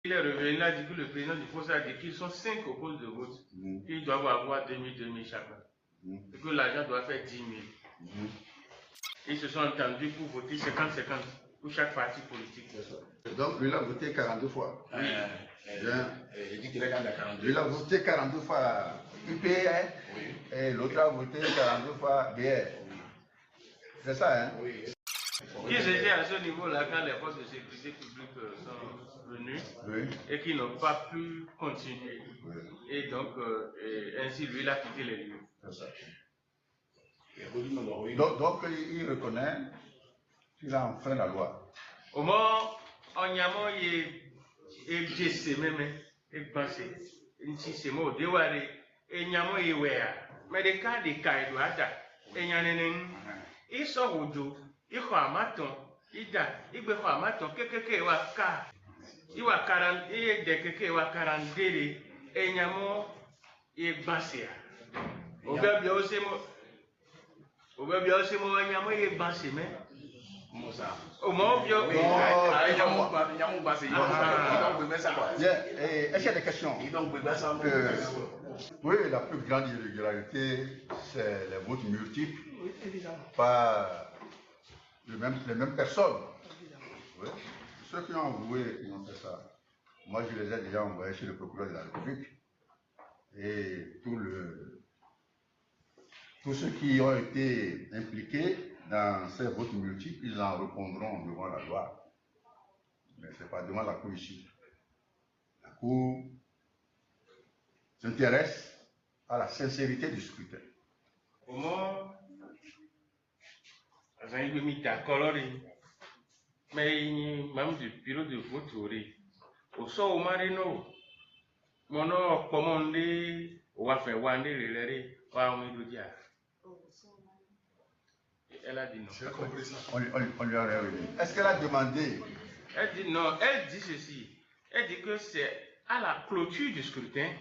Il est revenu, il a dit que le président du poste a dit qu'ils sont 5 au poste de vote, qu'ils doivent avoir 2000 chacun, et que l'argent doit faire 10 000. Ils se sont entendus pour voter 50-50 pour chaque parti politique. Donc lui, il a voté 42 fois. Oui. Il dit qu'il est candidat 42. Lui, il a voté 42 fois UPR, et l'autre a voté 42 fois BR. C'est ça, hein? Oui. Ils étaient à ce niveau-là quand les forces de sécurité publique sont venues et qui n'ont pas pu continuer. Et donc, ainsi, lui, il a quitté les lieux. C'est ça. Donc, il reconnaît qu'il a enfreint la loi. Au moment où on y a et Jesse même, et pensé, si c'est moi, déware, et nyamo et wea, mais des cas de Kaidoada, et nyanen, ils sont au dos, ils croient à maton, ils da, ils be croient à maton, quelque waka, ils wa 40, et des quelque wa 40 délai, et nyamo et basia. Au bien aussi, moi, nyamo et basia, mais. Au moins, est-ce qu'il y a des questions? Oui, la plus grande irrégularité, c'est les votes multiples par les mêmes personnes. Oui. Ceux qui ont avoué qui ont fait ça, moi je les ai déjà envoyés chez le procureur de la République. Et tous ceux qui ont été impliqués dans ces votes multiples, ils en répondront devant la loi. Mais ce n'est pas devant la Cour ici. La Cour s'intéresse à la sincérité du scrutin. Au moins, j'ai mis d'accord, mais même du bureau de vote, au sort au marino, mon or commandé, ou va faire one day, pas un média. Elle a dit non. On lui a réuni. Est-ce qu'elle a demandé? Elle dit non, elle dit ceci. Elle dit que c'est à la clôture du scrutin,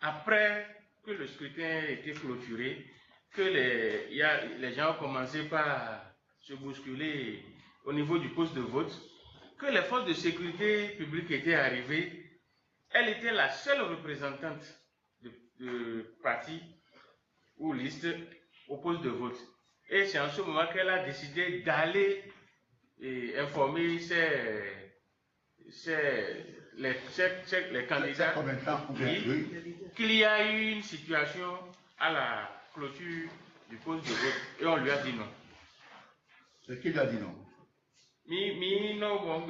après que le scrutin a été clôturé, que les gens ont commencé par se bousculer au niveau du poste de vote, que les forces de sécurité publique étaient arrivées. Elle était la seule représentante de parti ou liste au poste de vote. Et c'est en ce moment qu'elle a décidé d'aller informer les candidats qu'il y a eu une situation à la clôture du poste de vote et on lui a dit non. C'est qui lui a dit non? Mi no bon